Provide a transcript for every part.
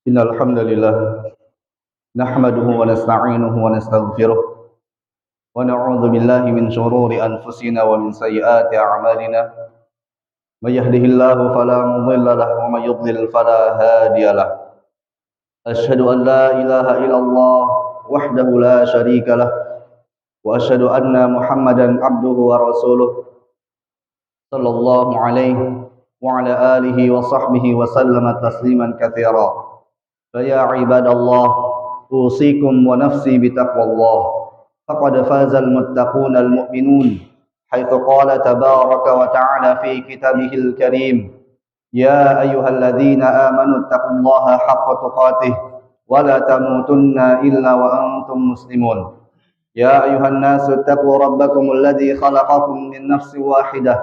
إن الحمد لله نحمده ونستعينه ونستغفره ونعوذ بالله من شرور أنفسنا ومن سيئات أعمالنا من يهده الله فلا مضل له ومن يضلل فلا هادي له أشهد أن لا إله إلا الله وحده لا شريك له وأشهد أن محمدا عبده ورسوله صلى الله عليه وعلى آله وصحبه وسلم تسليما كثيرا فيا عباد الله أوصيكم ونفسي بتقوى الله فقد فاز المتقون المؤمنون حيث قال تبارك وتعالى في كتابه الكريم يا أيها الذين آمنوا اتقوا الله حق تقاته ولا تموتن إلا وأنتم مسلمون يا أيها الناس اتقوا ربكم الذي خلقكم من نفس واحدة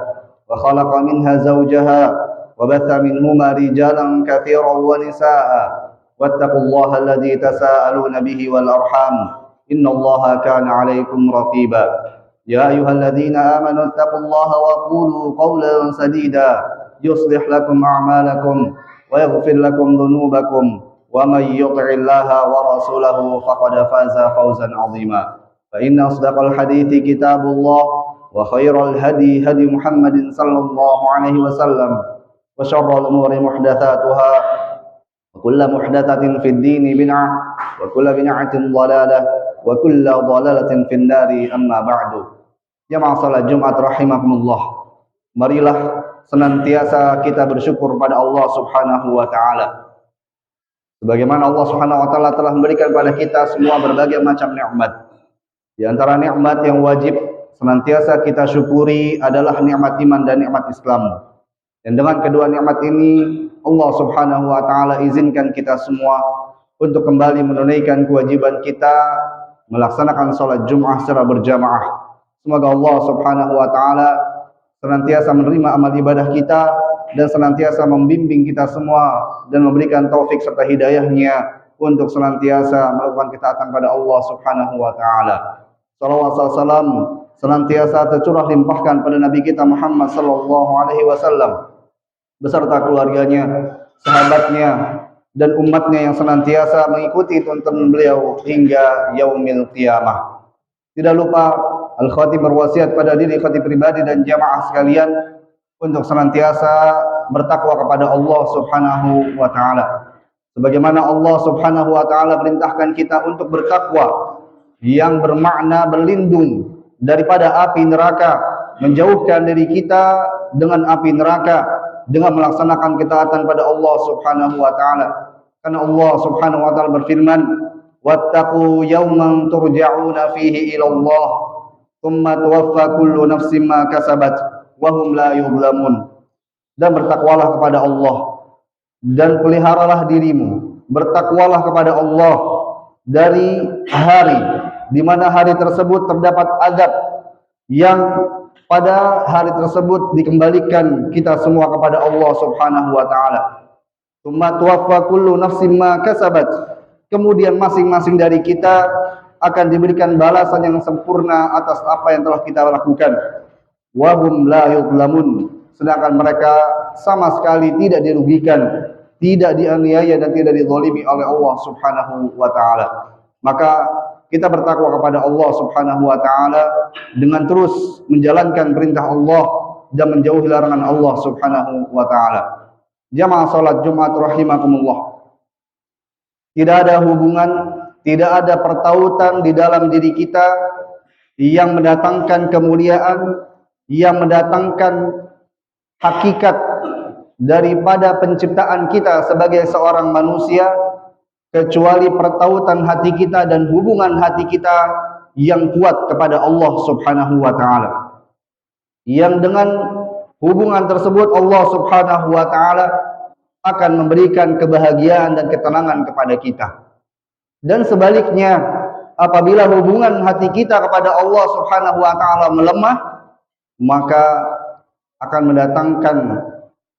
وخلق منها زوجها وبث منهما رجالا كثيرا ونساء واتقوا الله الذي تساءلون به والأرحام إن الله كان عليكم رقيبا يا أيها الذين آمنوا اتقوا الله وقولوا قولا سديدا يصلح لكم أعمالكم ويغفر لكم ذنوبكم ومن يطع الله ورسوله فقد فاز فوزا عظيما فإن أصدق الحديث كتاب الله وخير الهدي هدي محمد صلى الله عليه وسلم وشر الأمور محدثاتها وكل محدثة في الدين بدعة وكل بدعة ضلالة وكل ضلالة في النار أما بعد. Jamaah salat Jumat rahimakumullah. Marilah senantiasa kita bersyukur pada Allah Subhanahu wa taala. Sebagaimana Allah Subhanahu wa taala telah memberikan kepada kita semua berbagai macam nikmat. Di antara nikmat yang wajib senantiasa kita syukuri adalah nikmat iman dan nikmat Islam. Dan dengan kedua nikmat ini Allah Subhanahu wa taala izinkan kita semua untuk kembali menunaikan kewajiban kita melaksanakan salat Jumat secara berjamaah. Semoga Allah Subhanahu wa taala senantiasa menerima amal ibadah kita dan senantiasa membimbing kita semua dan memberikan taufik serta hidayahnya untuk senantiasa melakukan ketaatan pada Allah Subhanahu wa taala. Salawat salam senantiasa tercurah limpahkan pada Nabi kita Muhammad sallallahu alaihi wasallam beserta keluarganya, sahabatnya, dan umatnya yang senantiasa mengikuti tuntunan beliau hingga yaumil qiyamah. Tidak lupa Al-Khatib berwasiat pada diri khatib pribadi dan jamaah sekalian untuk senantiasa bertakwa kepada Allah Subhanahu wa taala. Sebagaimana Allah Subhanahu wa taala perintahkan kita untuk bertakwa yang bermakna berlindung daripada api neraka, menjauhkan diri kita dengan api neraka dengan melaksanakan ketaatan pada Allah Subhanahu wa taala. Karena Allah Subhanahu wa taala berfirman, "Wattaqu yawman turja'una fihi ila Allah, tsumma tuwaffa kullu nafsin ma kasabat wa hum la yuzlamun." Dan bertakwalah kepada Allah dan peliharalah dirimu, bertakwalah kepada Allah dari hari di mana hari tersebut terdapat azab yang pada hari tersebut dikembalikan kita semua kepada Allah Subhanahu wa taala. Tsumma tuwaffa kullu nafsin ma kasabat. Kemudian masing-masing dari kita akan diberikan balasan yang sempurna atas apa yang telah kita lakukan. Wa hum la yuzlamun. Sedangkan mereka sama sekali tidak dirugikan, tidak dianiaya dan tidak dizalimi oleh Allah Subhanahu wa taala. Maka kita bertakwa kepada Allah Subhanahu wa taala dengan terus menjalankan perintah Allah dan menjauhi larangan Allah Subhanahu wa taala. Jamaah salat Jumat rahimakumullah. Tidak ada hubungan, tidak ada pertautan di dalam diri kita yang mendatangkan kemuliaan, yang mendatangkan hakikat daripada penciptaan kita sebagai seorang manusia kecuali pertautan hati kita dan hubungan hati kita yang kuat kepada Allah Subhanahu wa taala. Yang dengan hubungan tersebut Allah Subhanahu wa taala akan memberikan kebahagiaan dan ketenangan kepada kita. Dan sebaliknya, apabila hubungan hati kita kepada Allah Subhanahu wa taala melemah, maka akan mendatangkan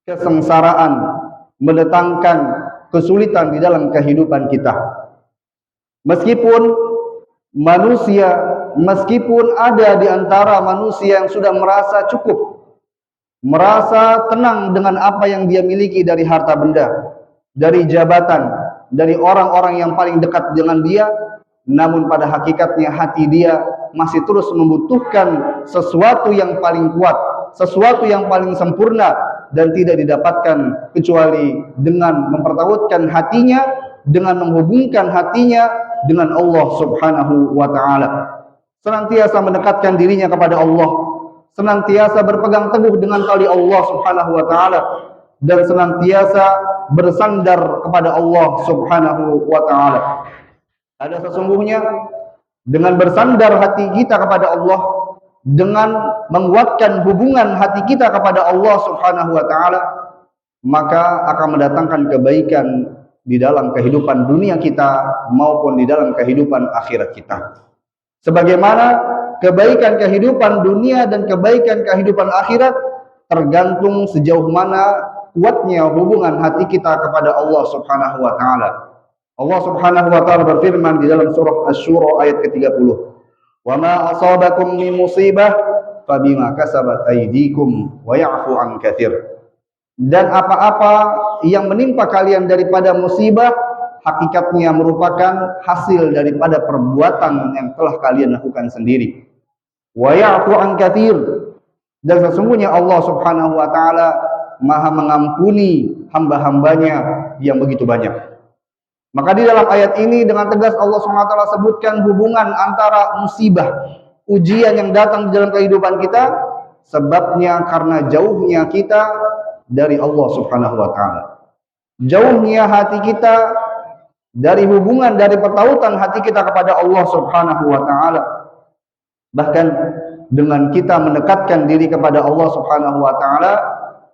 kesengsaraan, mendatangkan kesulitan di dalam kehidupan kita. Meskipun ada di antara manusia yang sudah merasa cukup, merasa tenang dengan apa yang dia miliki dari harta benda, dari jabatan, dari orang-orang yang paling dekat dengan dia, namun pada hakikatnya hati dia masih terus membutuhkan sesuatu yang paling kuat, sesuatu yang paling sempurna, dan tidak didapatkan kecuali dengan mempertautkan hatinya, dengan menghubungkan hatinya dengan Allah Subhanahu wa ta'ala. Senantiasa mendekatkan dirinya kepada Allah, senantiasa berpegang teguh dengan tali Allah Subhanahu wa ta'ala, dan senantiasa bersandar kepada Allah Subhanahu wa ta'ala. Ada sesungguhnya dengan bersandar hati kita kepada Allah, dengan menguatkan hubungan hati kita kepada Allah Subhanahu wa ta'ala, maka akan mendatangkan kebaikan di dalam kehidupan dunia kita maupun di dalam kehidupan akhirat kita. Sebagaimana kebaikan kehidupan dunia dan kebaikan kehidupan akhirat tergantung sejauh mana kuatnya hubungan hati kita kepada Allah Subhanahu wa ta'ala. Allah Subhanahu wa ta'ala berfirman di dalam surah Asy-Syura ayat ke-30, "Wa ma asabakum min musibah fabima kasabat aydikum wa ya'fu an katsir." Dan apa-apa yang menimpa kalian daripada musibah, hakikatnya merupakan hasil daripada perbuatan yang telah kalian lakukan sendiri. Wa ya'fu an katsir, dan sesungguhnya Allah Subhanahu wa ta'ala Maha mengampuni hamba-hambanya yang begitu banyak. Maka di dalam ayat ini dengan tegas Allah Subhanahu wa ta'ala sebutkan hubungan antara musibah, ujian yang datang di dalam kehidupan kita, sebabnya karena jauhnya kita dari Allah Subhanahu wa ta'ala. Jauhnya hati kita dari hubungan, dari pertautan hati kita kepada Allah Subhanahu wa ta'ala. Bahkan dengan kita mendekatkan diri kepada Allah Subhanahu wa ta'ala,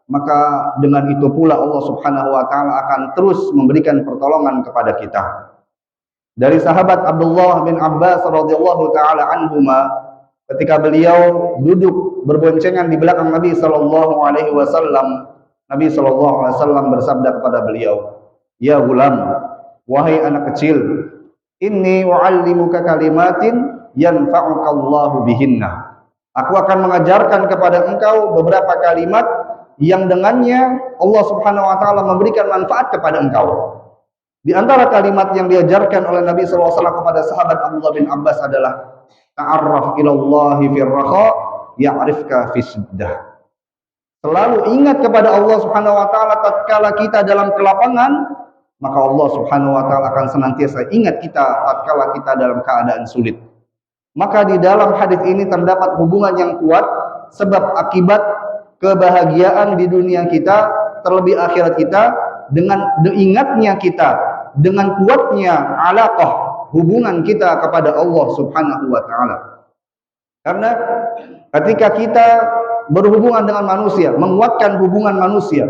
maka dengan itu pula Allah Subhanahu wa ta'ala akan terus memberikan pertolongan kepada kita. Dari sahabat Abdullah bin Abbas radhiyallahu ta'ala anhuma, ketika beliau duduk berboncengan di belakang Nabi sallallahu alaihi wasallam, Nabi sallallahu alaihi wasallam bersabda kepada beliau, "Ya gulam, wahai anak kecil, inni u'allimuka kalimatin yanfa'ukallahu bihinna." Aku akan mengajarkan kepada engkau beberapa kalimat yang dengannya Allah Subhanahu wa ta'ala memberikan manfaat kepada engkau. Di antara kalimat yang diajarkan oleh Nabi SAW kepada sahabat Abdullah bin Abbas adalah, "Ta'arraf ilallahi firraha ya'rifka fisiddah." Selalu ingat kepada Allah Subhanahu wa ta'ala tatkala kita dalam kelapangan, maka Allah Subhanahu wa ta'ala akan senantiasa ingat kita tatkala kita dalam keadaan sulit. Maka di dalam hadis ini terdapat hubungan yang kuat, sebab akibat kebahagiaan di dunia kita, terlebih akhirat kita, dengan ingatnya kita, dengan kuatnya alaqah hubungan kita kepada Allah Subhanahu wa ta'ala. Karena ketika kita berhubungan dengan manusia, menguatkan hubungan manusia,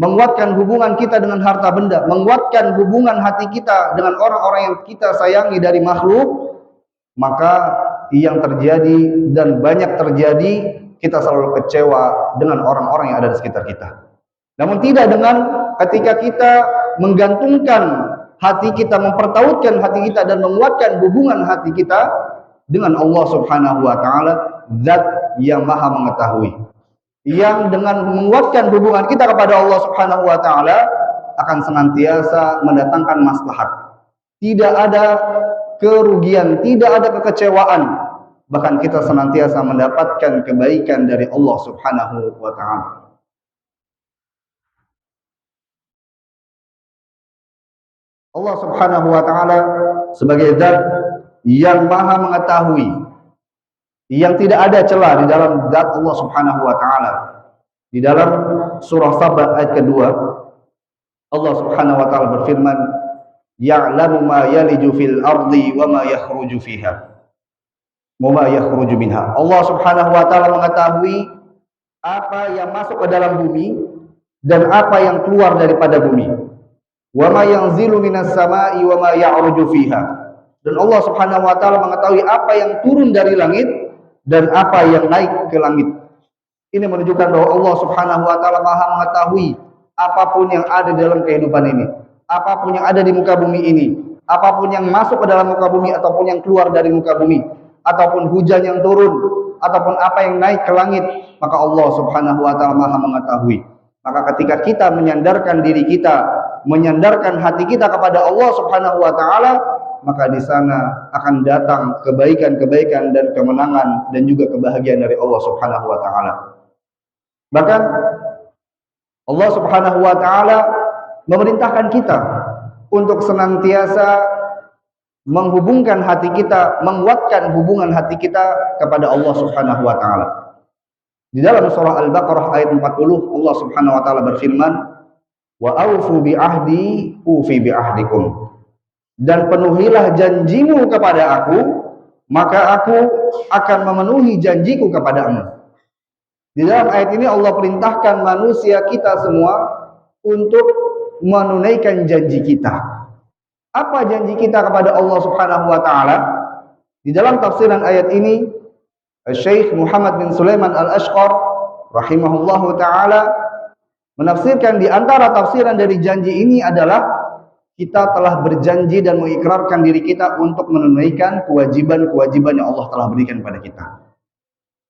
menguatkan hubungan kita dengan harta benda, menguatkan hubungan hati kita dengan orang-orang yang kita sayangi dari makhluk, maka yang terjadi dan banyak terjadi, kita selalu kecewa dengan orang-orang yang ada di sekitar kita. Namun tidak dengan ketika kita menggantungkan hati kita, mempertautkan hati kita dan menguatkan hubungan hati kita dengan Allah Subhanahu wa ta'ala, zat yang maha mengetahui, yang dengan menguatkan hubungan kita kepada Allah Subhanahu wa ta'ala akan senantiasa mendatangkan maslahat. Tidak ada kerugian, tidak ada kekecewaan, bahkan kita senantiasa mendapatkan kebaikan dari Allah Subhanahu wa ta'ala. Allah Subhanahu wa ta'ala sebagai zat yang maha mengetahui, yang tidak ada celah di dalam zat Allah Subhanahu wa ta'ala. Di dalam surah Saba ayat kedua, Allah Subhanahu wa ta'ala berfirman, "Ya'lamu ma yaliju fil ardi wa ma yakhruju fiha wa ma yakhruju minha." Allah Subhanahu wa ta'ala mengetahui apa yang masuk ke dalam bumi dan apa yang keluar daripada bumi. Wa ma yanzilu minas sama'i wa ma ya'ruju fiha. Dan Allah Subhanahu wa ta'ala mengetahui apa yang turun dari langit dan apa yang naik ke langit. Ini menunjukkan bahwa Allah Subhanahu wa ta'ala maha mengetahui apapun yang ada di dalam kehidupan ini, apapun yang ada di muka bumi ini, apapun yang masuk ke dalam muka bumi ataupun yang keluar dari muka bumi, ataupun hujan yang turun, ataupun apa yang naik ke langit, maka Allah Subhanahu wa ta'ala maha mengetahui. Maka ketika kita menyandarkan diri kita, menyandarkan hati kita kepada Allah Subhanahu wa taala, maka di sana akan datang kebaikan-kebaikan dan kemenangan dan juga kebahagiaan dari Allah Subhanahu wa taala. Bahkan Allah Subhanahu wa taala memerintahkan kita untuk senantiasa menghubungkan hati kita, menguatkan hubungan hati kita kepada Allah Subhanahu wa taala. Di dalam surah Al-Baqarah ayat 40, Allah Subhanahu wa taala berfirman, "Wa aufu bi ahdi ufi bi ahdikum." Dan penuhilah janjimu kepada aku, maka aku akan memenuhi janjiku kepadamu. Di dalam ayat ini Allah perintahkan manusia kita semua untuk menunaikan janji kita. Apa janji kita kepada Allah Subhanahu wa taala? Di dalam tafsiran ayat ini, Syekh Muhammad bin Sulaiman Al-Ashqar rahimahullahu taala menafsirkan di antara tafsiran dari janji ini adalah kita telah berjanji dan mengikrarkan diri kita untuk menunaikan kewajiban-kewajiban yang Allah telah berikan kepada kita.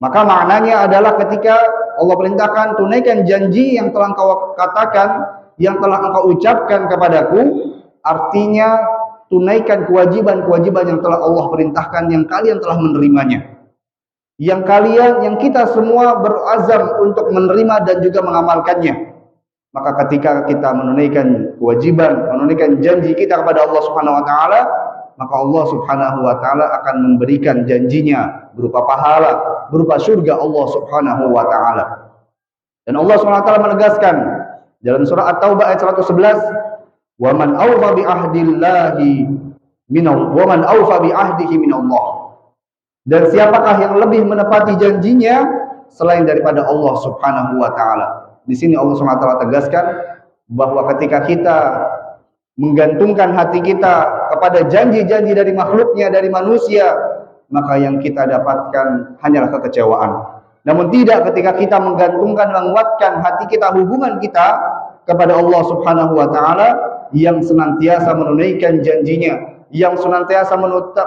Maka maknanya adalah ketika Allah perintahkan tunaikan janji yang telah engkau katakan, yang telah engkau ucapkan kepadaku, artinya tunaikan kewajiban-kewajiban yang telah Allah perintahkan, yang kalian telah menerimanya, yang kita semua berazam untuk menerima dan juga mengamalkannya. Maka ketika kita menunaikan kewajiban, menunaikan janji kita kepada Allah Subhanahu wa taala, maka Allah Subhanahu wa taala akan memberikan janjinya berupa pahala, berupa surga Allah Subhanahu wa taala. Dan Allah Subhanahu wa taala menegaskan dalam surah At-Taubah ayat 111, "Wa man awfa bi ahdillahi minallah, wa man awfa bi ahdihi minallah." Dan siapakah yang lebih menepati janjinya selain daripada Allah Subhanahu wa taala. Di sini Allah Subhanahu wa taala tegaskan bahwa ketika kita menggantungkan hati kita kepada janji-janji dari makhluknya, dari manusia, maka yang kita dapatkan hanyalah kekecewaan. Namun tidak ketika kita menggantungkan, menguatkan hati kita, hubungan kita kepada Allah Subhanahu wa taala yang senantiasa menunaikan janjinya, yang senantiasa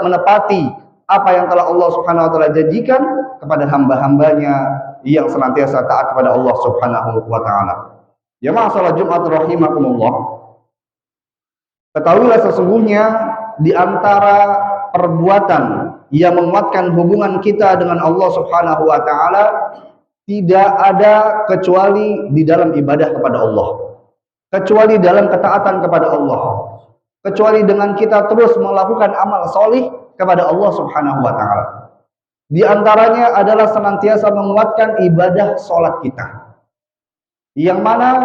menepati apa yang telah Allah Subhanahu wa taala janjikan kepada hamba-hambanya yang senantiasa taat kepada Allah Subhanahu wa taala. Ya ma'asyiral Jumat rahimakumullah. Ketahuilah sesungguhnya di antara perbuatan yang menguatkan hubungan kita dengan Allah Subhanahu wa taala tidak ada kecuali di dalam ibadah kepada Allah, kecuali dalam ketaatan kepada Allah, kecuali dengan kita terus melakukan amal solih kepada Allah Subhanahu wa taala. Di antaranya adalah senantiasa menguatkan ibadah sholat kita, yang mana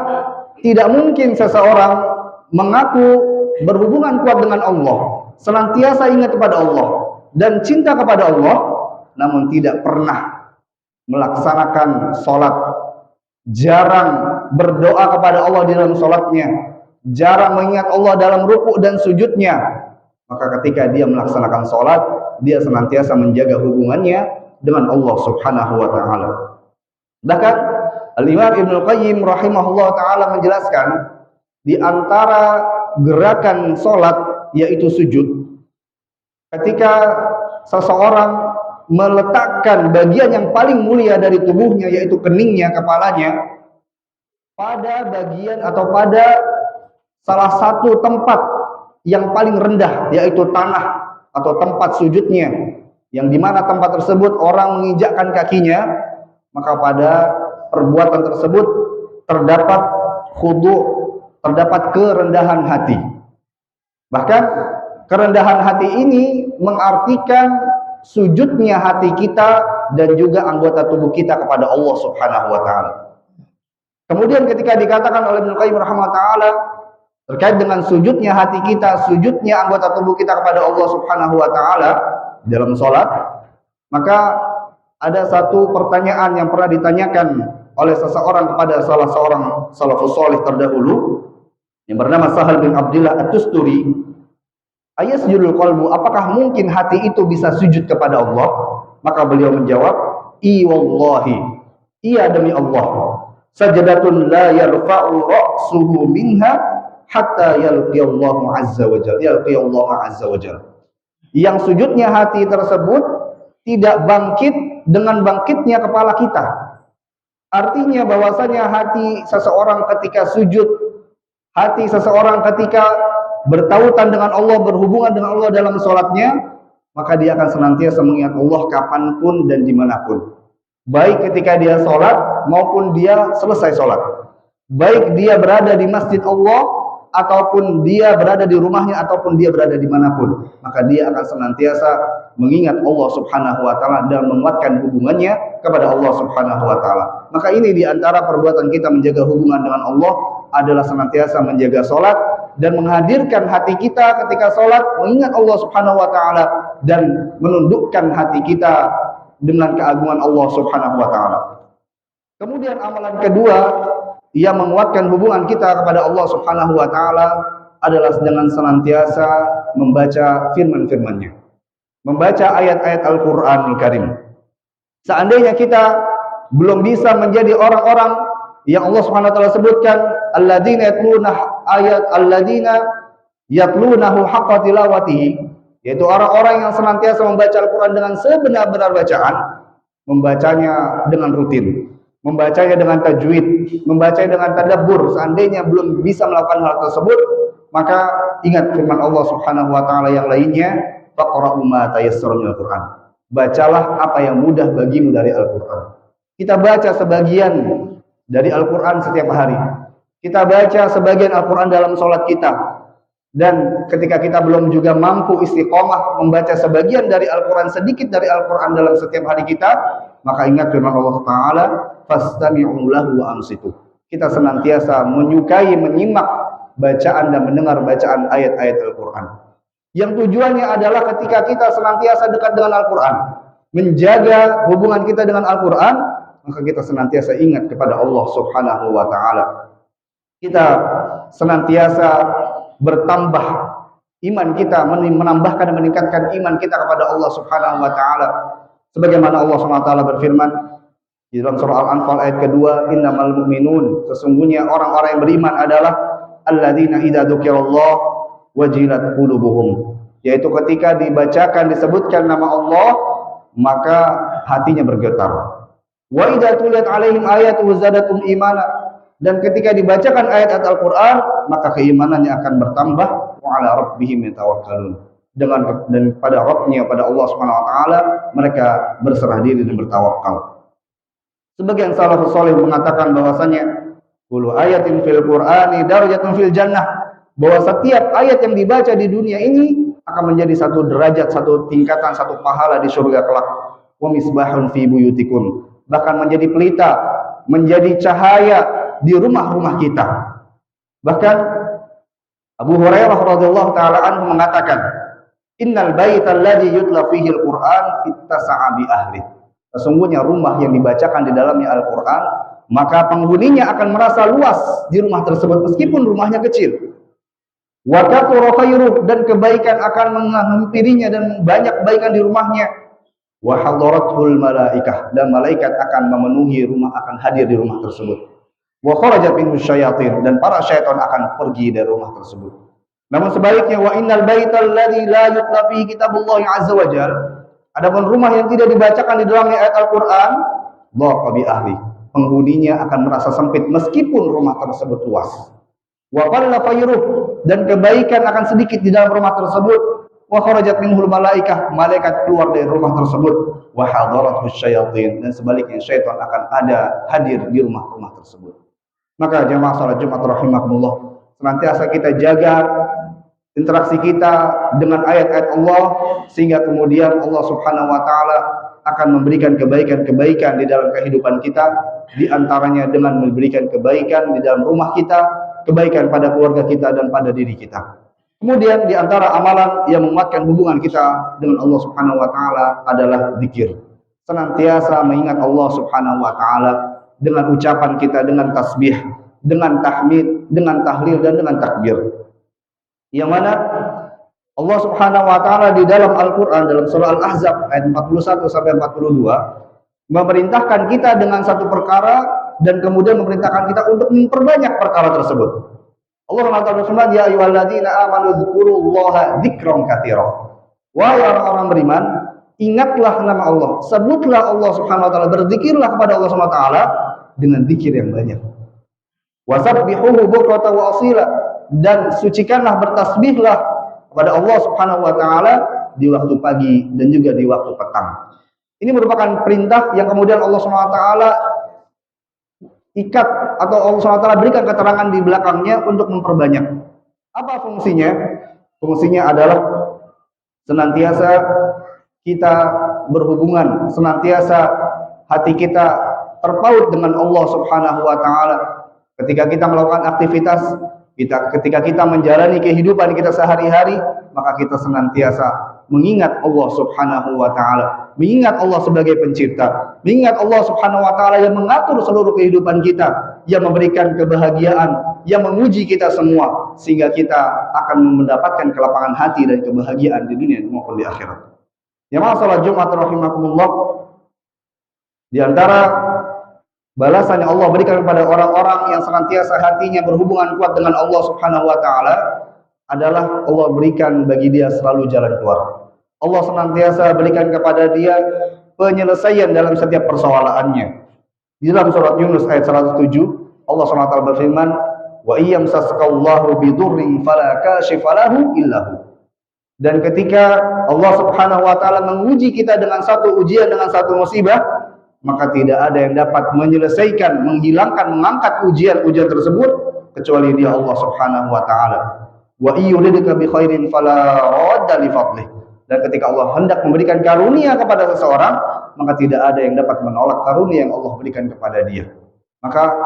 tidak mungkin seseorang mengaku berhubungan kuat dengan Allah, senantiasa ingat kepada Allah dan cinta kepada Allah, namun tidak pernah melaksanakan sholat, jarang berdoa kepada Allah di dalam sholatnya, jarang mengingat Allah dalam ruku' dan sujudnya. Maka ketika dia melaksanakan sholat, dia senantiasa menjaga hubungannya dengan Allah Subhanahu wa ta'ala. Bahkan Al-Imam Ibnu Qayyim rahimahullah ta'ala menjelaskan di antara gerakan sholat yaitu sujud. Ketika seseorang meletakkan bagian yang paling mulia dari tubuhnya yaitu keningnya, kepalanya, pada bagian atau pada salah satu tempat yang paling rendah yaitu tanah atau tempat sujudnya, yang dimana tempat tersebut orang menginjakkan kakinya, maka pada perbuatan tersebut terdapat khudu', terdapat kerendahan hati. Bahkan kerendahan hati ini mengartikan sujudnya hati kita dan juga anggota tubuh kita kepada Allah Subhanahu wa taala. Kemudian ketika dikatakan oleh Ibnu Qayyim rahimahullah taala terkait dengan sujudnya hati kita, sujudnya anggota tubuh kita kepada Allah Subhanahu wa taala dalam salat, maka ada satu pertanyaan yang pernah ditanyakan oleh seseorang kepada salah seorang salafus salih terdahulu yang bernama Sahal bin Abdullah At-Tusturi. Ayasjudul qalbu, apakah mungkin hati itu bisa sujud kepada Allah? Maka beliau menjawab, "I wallahi, iya demi Allah. Sajadatun la yarfa'u ra'suhu minha hatta yalqiyallahu azza wa jalla, yalqiyallahu azza wa jalla." Yang sujudnya hati tersebut tidak bangkit dengan bangkitnya kepala kita. Artinya bahwasanya hati seseorang ketika sujud, hati seseorang ketika bertautan dengan Allah, berhubungan dengan Allah dalam sholatnya, maka dia akan senantiasa mengingat Allah kapanpun dan dimanapun. Baik ketika dia sholat maupun dia selesai sholat. Baik dia berada di masjid Allah ataupun dia berada di rumahnya ataupun dia berada dimanapun, maka dia akan senantiasa mengingat Allah Subhanahu wa taala dan menguatkan hubungannya kepada Allah Subhanahu wa taala. Maka ini diantara perbuatan kita menjaga hubungan dengan Allah adalah senantiasa menjaga sholat dan menghadirkan hati kita ketika sholat mengingat Allah Subhanahu wa taala dan menundukkan hati kita dengan keagungan Allah Subhanahu wa taala. Kemudian amalan kedua yang menguatkan hubungan kita kepada Allah Subhanahu wa taala adalah dengan senantiasa membaca firman-firman-Nya. Membaca ayat-ayat Al-Qur'anul Karim. Seandainya kita belum bisa menjadi orang-orang yang Allah Subhanahu wa taala sebutkan alladzina yatlunahu haqqa tilawatihi, yaitu orang-orang yang senantiasa membaca Al-Qur'an dengan sebenar-benar bacaan, membacanya dengan rutin, membacanya dengan tajwid, membacanya dengan tadabbur. Seandainya belum bisa melakukan hal tersebut, maka ingat firman Allah Subhanahu wa taala yang lainnya, faqra'u ma tayassara minal Qur'an. Bacalah apa yang mudah bagimu dari Al-Qur'an. Kita baca sebagian dari Al-Qur'an setiap hari. Kita baca sebagian Al-Qur'an dalam sholat kita. Dan ketika kita belum juga mampu istiqomah membaca sebagian dari Al-Qur'an, sedikit dari Al-Qur'an dalam setiap hari kita, maka ingat firman Allah Ta'ala, fastami'u lahu wa ansitu. Kita senantiasa menyukai, menyimak bacaan dan mendengar bacaan ayat-ayat Al-Qur'an. Yang tujuannya adalah ketika kita senantiasa dekat dengan Al-Qur'an, menjaga hubungan kita dengan Al-Qur'an, maka kita senantiasa ingat kepada Allah Subhanahu wa taala. Kita senantiasa bertambah iman kita, menambahkan dan meningkatkan iman kita kepada Allah Subhanahu wa taala. Sebagaimana Allah Subhanahu wa taala berfirman di dalam surah Al-Anfal ayat kedua, innamal mu'minun, sesungguhnya orang-orang yang beriman adalah alladzina idza dzukirallah wajilat qulubuhum, yaitu ketika dibacakan disebutkan nama Allah maka hatinya bergetar. Wa idza tuliyat alaihim ayatu zadatum imana, dan ketika dibacakan ayat-ayat Al-Qur'an maka keimanannya akan bertambah. Wa ala rabbihim yatawakkalun, dan pada Rabbnya, pada Allah Subhanahu wa taala mereka berserah diri dan bertawakal. Sebagian salafus saleh mengatakan bahwasanya kullu ayatin fil Qur'ani darajatun fil jannah, bahwa setiap ayat yang dibaca di dunia ini akan menjadi satu derajat, satu tingkatan, satu pahala di surga kelak. Wa misbahun fi buyutikum, bahkan menjadi pelita, menjadi cahaya di rumah-rumah kita. Bahkan Abu Hurairah radhiyallahu taala anhu mengatakan, innal baital ladzi yutla fihi al-Qur'an ittasa'a bi ahli. Sesungguhnya rumah yang dibacakan di dalamnya Al-Qur'an, maka penghuninya akan merasa luas di rumah tersebut meskipun rumahnya kecil. Wa kathura khairuh, dan kebaikan akan menghampirinya dan banyak kebaikan di rumahnya. Wa hadaratul malaikah, dan malaikat akan memenuhi rumah, akan hadir di rumah tersebut. Wa kharajat minhu syayatin, dan para syaitan akan pergi dari rumah tersebut. Namun sebaliknya, wa innal baital ladzi la yutla fihi kitabullahi azza wa jalla, adapun rumah yang tidak dibacakan di dalamnya ayat Al-Qur'an, dhaqa bi ahli, penghuninya akan merasa sempit meskipun rumah tersebut luas. Wa qalla khairuh, dan kebaikan akan sedikit di dalam rumah tersebut. Wa kharajat minhul malaikah, malaikat keluar dari rumah tersebut. Wa hadarathu syayatin, dan sebaliknya syaitan akan ada hadir di rumah-rumah tersebut. Maka jamaah salat Jumat rahimakumullah, senantiasa kita jaga interaksi kita dengan ayat-ayat Allah, sehingga kemudian Allah Subhanahu wa taala akan memberikan kebaikan-kebaikan di dalam kehidupan kita, di antaranya dengan memberikan kebaikan di dalam rumah kita, kebaikan pada keluarga kita dan pada diri kita. Kemudian di antara amalan yang menguatkan hubungan kita dengan Allah Subhanahu wa taala adalah zikir. Senantiasa mengingat Allah Subhanahu wa taala dengan ucapan kita, dengan tasbih, dengan tahmid, dengan tahlil dan dengan takbir. Yang mana Allah Subhanahu wa taala di dalam Al-Qur'an, dalam surah Al-Ahzab ayat 41 sampai 42 memerintahkan kita dengan satu perkara dan kemudian memerintahkan kita untuk memperbanyak perkara tersebut. Allah berfirman, ya ayyuhalladzina amanu dzkurullaha dzikran katsira. Wahai orang-orang beriman, ingatlah nama Allah, sebutlah Allah Subhanahu wa taala, berzikirlah kepada Allah Subhanahu wa taala dengan zikir yang banyak. Wasabbihuhu bukratan wa asila, dan sucikanlah, bertasbihlah kepada Allah Subhanahu wa taala di waktu pagi dan juga di waktu petang. Ini merupakan perintah yang kemudian Allah Subhanahu wa taala ikat atau Allah Subhanahu wa taala berikan keterangan di belakangnya untuk memperbanyak. Apa fungsinya? Fungsinya adalah senantiasa kita berhubungan, senantiasa hati kita terpaut dengan Allah Subhanahu wa taala. Ketika kita melakukan aktivitas, ketika kita menjalani kehidupan kita sehari-hari, maka kita senantiasa mengingat Allah Subhanahu wa taala, mengingat Allah sebagai pencipta, mengingat Allah Subhanahu wa taala yang mengatur seluruh kehidupan kita, yang memberikan kebahagiaan, yang menguji kita semua, sehingga kita akan mendapatkan kelapangan hati dan kebahagiaan di dunia maupun di akhirat. Jamaah salat Jumat rahimakumullah, di antara balasan yang Allah berikan kepada orang-orang yang senantiasa hatinya berhubungan kuat dengan Allah Subhanahu wa taala adalah Allah berikan bagi dia selalu jalan keluar. Allah senantiasa berikan kepada dia penyelesaian dalam setiap persoalannya. Di dalam surat Yunus ayat 107, Allah SWT berfirman, "Wa iyamsaskallahu bidurrin fala kashifa lahu illahu." Dan ketika Allah Subhanahu wa taala menguji kita dengan satu ujian, dengan satu musibah, maka tidak ada yang dapat menyelesaikan, menghilangkan, mengangkat ujian-ujian tersebut kecuali Dia, Allah Subhanahu wa taala. Wa iyuridka bi khairin fala radda li fadlih. Dan ketika Allah hendak memberikan karunia kepada seseorang, maka tidak ada yang dapat menolak karunia yang Allah berikan kepada dia. Maka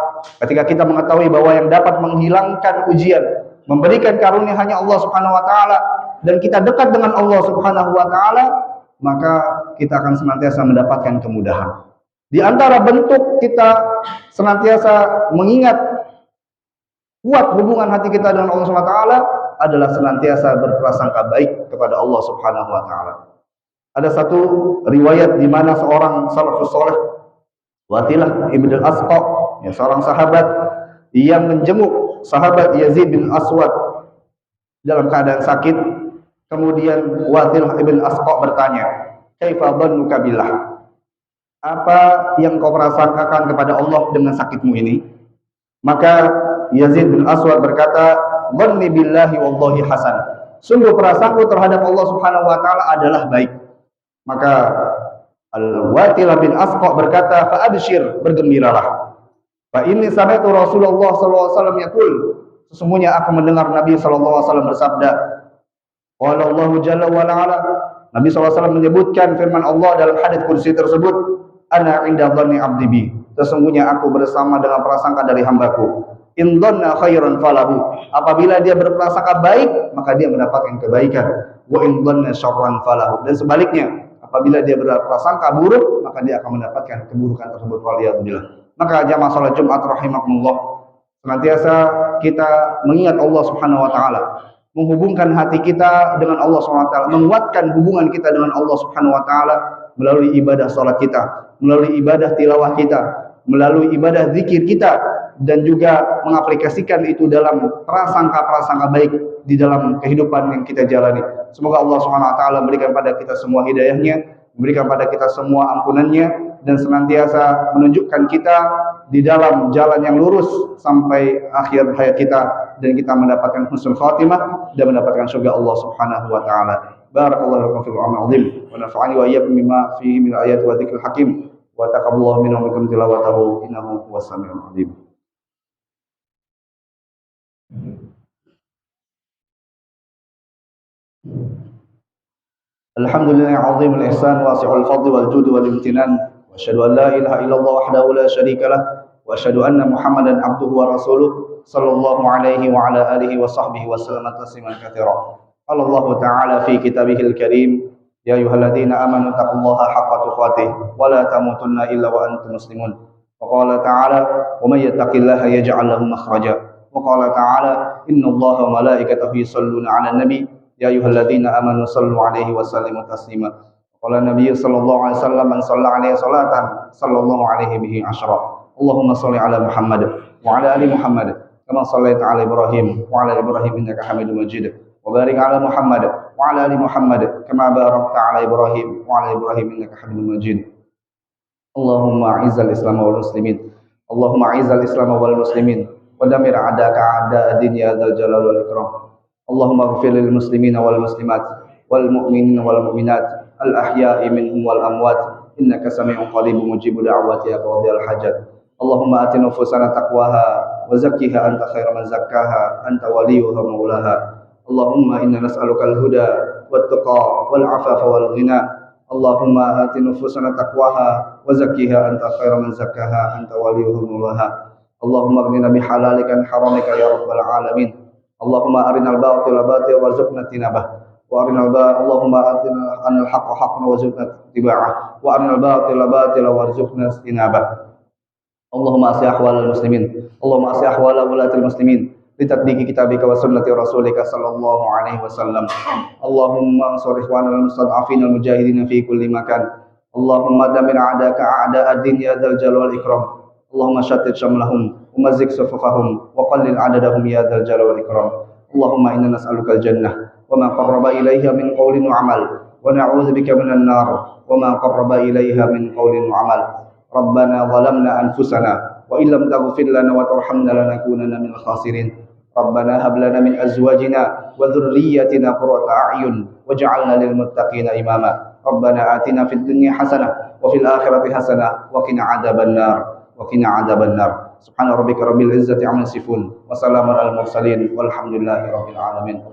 ketika kita mengetahui bahwa yang dapat menghilangkan ujian, memberikan karunia hanya Allah Subhanahu wa taala, dan kita dekat dengan Allah Subhanahu wa taala, maka kita akan senantiasa mendapatkan kemudahan. Di antara bentuk kita senantiasa mengingat kuat hubungan hati kita dengan Allah Subhanahu wa taala adalah senantiasa berprasangka baik kepada Allah Subhanahu wa taala. Ada satu riwayat di mana seorang salafus saleh, Watilah ibn al-Asqa, ya, seorang sahabat yang menjenguk sahabat Yazid bin Aswad dalam keadaan sakit. Kemudian Watilah ibn al-Asqa bertanya, "Kaifa dhannuka billah?" Apa yang kau prasangkakan kepada Allah dengan sakitmu ini? Maka Yazid bin Aswad berkata, "Dhanni billahi wallahi hasan." Sungguh perasaanku terhadap Allah Subhanahu wa taala adalah baik. Maka Al-Watilah bin Asqa berkata, "Fa abshir, bergembiralah. Fa inni sami'tu Rasulullah sallallahu alaihi wasallam yaqul." Sesungguhnya aku mendengar Nabi sallallahu alaihi wasallam bersabda, qala Allah jalla wa ala, Nabi sallallahu alaihi wasallam menyebutkan firman Allah dalam hadits qudsi tersebut, "Ana 'inda dhanni 'abdi bi." Sesungguhnya aku bersama dengan prasangka dari hambaku. In dhanna khairan falahu. Apabila dia berprasangka baik, maka dia mendapatkan kebaikan. Wa in dhanna syarran falahu. Dan sebaliknya, apabila dia berprasangka buruk, maka dia akan mendapatkan keburukan tersebut. Waliyadzubillah. Maka jamaah salat Jumat rahimakumullah, senantiasa kita mengingat Allah Subhanahu wa taala, menghubungkan hati kita dengan Allah Subhanahu wa taala, menguatkan hubungan kita dengan Allah Subhanahu wa taala melalui ibadah salat kita, melalui ibadah tilawah kita, melalui ibadah zikir kita, dan juga mengaplikasikan itu dalam prasangka-prasangka baik di dalam kehidupan yang kita jalani. Semoga Allah Subhanahu wa taala memberikan pada kita semua hidayahnya, memberikan pada kita semua ampunannya, dan senantiasa menunjukkan kita di dalam jalan yang lurus sampai akhir hayat kita, dan kita mendapatkan husnul khatimah dan mendapatkan surga Allah Subhanahu wa taala. Barakallahu lakum fil Qur'anil azim wa nafa'ani wa iyyakum bima fihi min ayati wa dzikril hakim wa taqabbalallahu minna wa minkum tilawatahu innahu huwas samiul alim. Alhamdulillah azimul ihsan wasi'ul fadli wal judi wal imtinan wa asyhadu an la ilaha illallah wahdahu la syarika lah wa asyhadu anna Muhammadan abduhu wa rasuluh sallallahu alaihi wa ala alihi wa sahbihi wa sallam tasliman katsira. Allah Ta'ala fi kitabihil karim, ya ayyuhalladzina amanu taqullaha haqqa tuqatih wa la tamutunna illa wa antum muslimun. Wa qala ta'ala, wa may yattaqillaha yaj'al lahu makhraja. Wa qala ta'ala, innallaha wa malaikatahu yusholluna 'alan nabi, ya ayyuhalladzina amanu shallu 'alaihi wa sallimu taslima. Qala Nabi sallallahu alaihi wasallam, man shalla 'alaihi salatan sallallahu 'alaihi bihi asyra. Allahumma shalli 'ala Muhammad wa 'ala ali Muhammad kama shallaita 'ala Ibrahim wa 'ala Ibrahim innaka Hamidum Majid. Wa barik 'ala Muhammad wa 'ala ali Muhammad kama barakta 'ala Ibrahim wa 'ala Ibrahim innaka Hamidum Majid. Allahumma 'izzal Islam wal muslimin اللهم أعز الإسلام والمسلمين ودمر أعداءك أعداء الدين يا ذا الجلال والإكرام. اللهم اغفر للمسلمين والمسلمات والمؤمنين والمؤمنات الأحياء منهم والأموات إنك سميع قريب مجيب دعوات يا قاضي الحاجات. اللهم آت نفوسنا تقواها وزكها أنت خير من زكاها أنت وليها مولاها. اللهم إنا نسألك الهدى والتقى والعفاف والغنى. اللهم آت نفوسنا تقواها وزكها أنت خير من زكاها أنت وليها مولاها. اللهم اغننا بحلالك عن حرامك يا رب العالمين. اللهم أرنا الباطل باطلا وارزقنا اجتنابه اللهم آتنا أن الحق حقا وارزقنا اتباعه وأرنا الباطل باطلا وارزقنا اجتنابه. اللهم أصلح أحوال المسلمين. اللهم أصلح أحوال ولاة المسلمين لتطبيق كتابك وسنة رسولك صلى الله عليه وسلم. اللهم انصر إخواننا المستضعفين المجاهدين في كل مكان. اللهم دمر أعداءك أعداء الدين يا ذا الجلال والإكرام. اللهم شتت شملهم ومزق صفوفهم وقلل عددهم يا ذا الجلال والإكرام. اللهم إنا نسألك الجنة وما قرب إليها من قول وعمل ونعوذ بك من النار وما قرب إليها من قول وعمل. ربنا ظلمنا أنفسنا وإن لم تغفر لنا وترحمنا لنكونن من الخاسرين. ربنا هب لنا من أزواجنا وذريتنا قرة أعين واجعلنا للمتقين إماما. ربنا آتنا في الدنيا حسنة وفي الآخرة حسنة وقنا عذاب النار. سبحان ربك رب العزة عما يصفون وسلام على المرسلين والحمد لله رب العالمين.